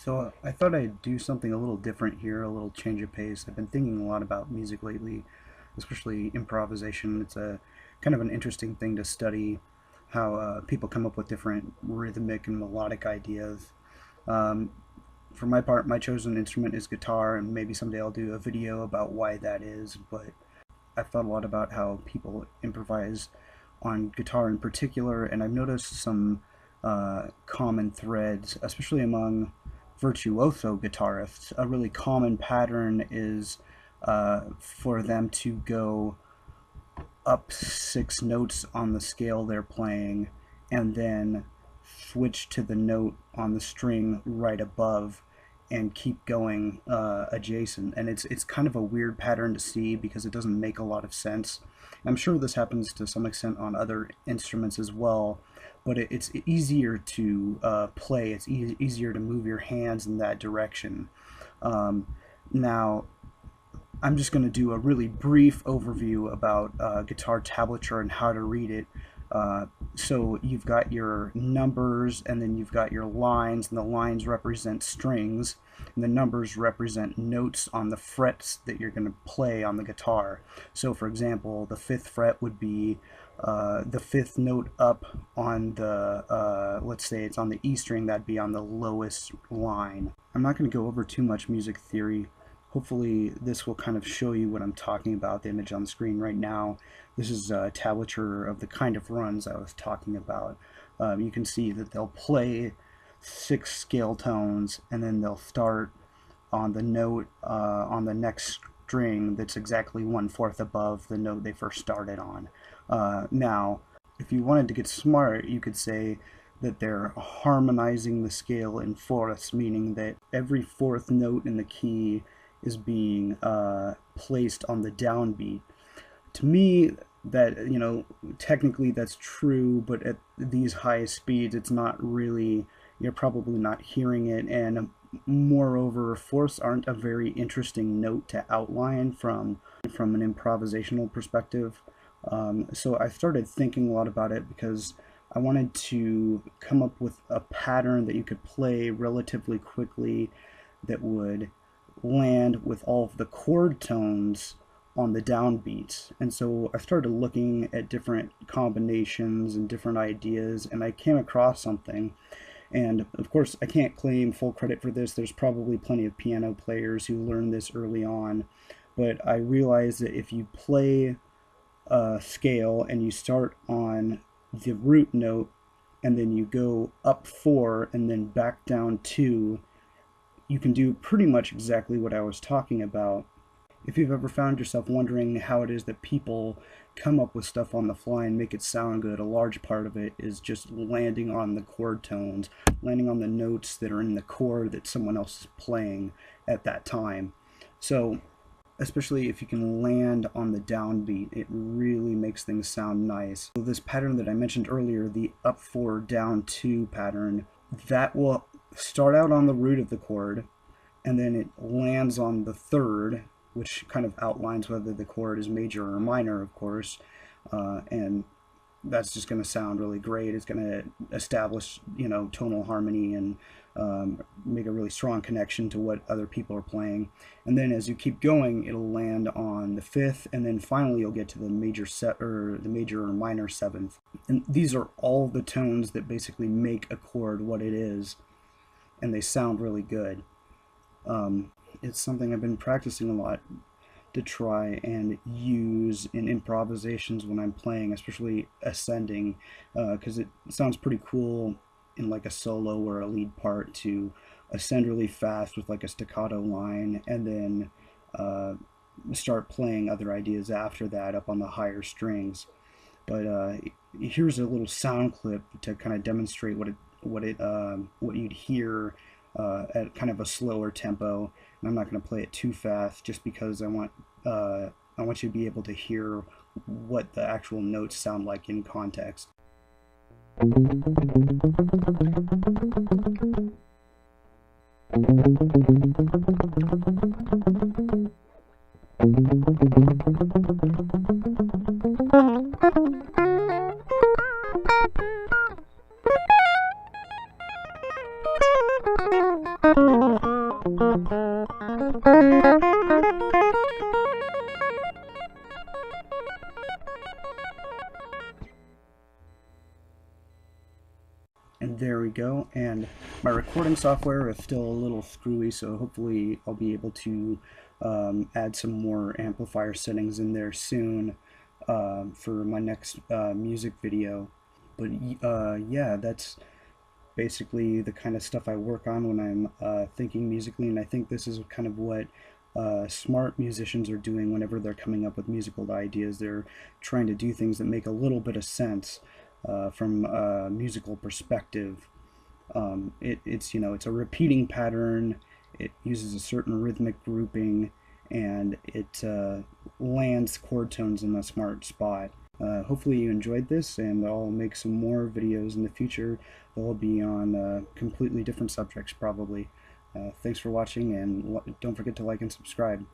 So I thought I'd do something a little different here, a little change of pace. I've been thinking a lot about music lately, especially improvisation. It's a kind of an interesting thing to study how people come up with different rhythmic and melodic ideas. Um, for my part, my chosen instrument is guitar, and maybe someday I'll do a video about why that is. But I've thought a lot about how people improvise on guitar in particular, and I've noticed some common threads, especially among virtuoso guitarists. A really common pattern is for them to go up six notes on the scale they're playing and then switch to the note on the string right above and keep going adjacent. And it's kind of a weird pattern to see because it doesn't make a lot of sense. I'm sure this happens to some extent on other instruments as well, but it's easier to play. It's easier to move your hands in that direction. Now, I'm just going to do a really brief overview about guitar tablature and how to read it. So you've got your numbers, and then you've got your lines, and the lines represent strings, and the numbers represent notes on the frets that you're going to play on the guitar. So for example, the fifth fret would be the fifth note up on the, let's say it's on the E string, that'd be on the lowest line. I'm not going to go over too much music theory. Hopefully this will kind of show you what I'm talking about. The image on the screen right now, this is a tablature of the kind of runs I was talking about. You can see that they'll play six scale tones, and then they'll start on the note on the next string that's exactly 1/4 above the note they first started on. Now, if you wanted to get smart, you could say that they're harmonizing the scale in fourths, meaning that every fourth note in the key is being placed on the downbeat. To me, that, technically that's true, but at these high speeds, it's not really, you're probably not hearing it, and moreover, fourths aren't a very interesting note to outline from an improvisational perspective. So I started thinking a lot about it because I wanted to come up with a pattern that you could play relatively quickly that would land with all of the chord tones on the downbeats. And so I started looking at different combinations and different ideas, and I came across something. And of course, I can't claim full credit for this. There's probably plenty of piano players who learned this early on, but I realized that if you play a scale and you start on the root note and then you go up 4 and then back down 2, you can do pretty much exactly what I was talking about. If you've ever found yourself wondering how it is that people come up with stuff on the fly and make it sound good, a large part of it is just landing on the chord tones, landing on the notes that are in the chord that someone else is playing at that time. So, especially if you can land on the downbeat, it really makes things sound nice. So this pattern that I mentioned earlier, the up 4, down 2 pattern, that will start out on the root of the chord, and then it lands on the third, which kind of outlines whether the chord is major or minor, of course, and that's just going to sound really great. It's going to establish, tonal harmony and make a really strong connection to what other people are playing. And then as you keep going, it'll land on the fifth, and then finally you'll get to the major or minor seventh. And these are all the tones that basically make a chord what it is, and they sound really good. It's something I've been practicing a lot to try and use in improvisations when I'm playing, especially ascending, because it sounds pretty cool in like a solo or a lead part to ascend really fast with like a staccato line, and then start playing other ideas after that up on the higher strings. But here's a little sound clip to kind of demonstrate what you'd hear at kind of a slower tempo. And I'm not going to play it too fast, just because I want you to be able to hear what the actual notes sound like in context. And there we go. And my recording software is still a little screwy, so hopefully I'll be able to add some more amplifier settings in there soon for my next music video. But yeah, that's basically the kind of stuff I work on when I'm thinking musically, and I think this is kind of what smart musicians are doing whenever they're coming up with musical ideas. They're trying to do things that make a little bit of sense from a musical perspective. It's it's a repeating pattern. It uses a certain rhythmic grouping, and it lands chord tones in a smart spot. Hopefully you enjoyed this, and I'll make some more videos in the future. They'll be on completely different subjects probably. Thanks for watching, and don't forget to like and subscribe.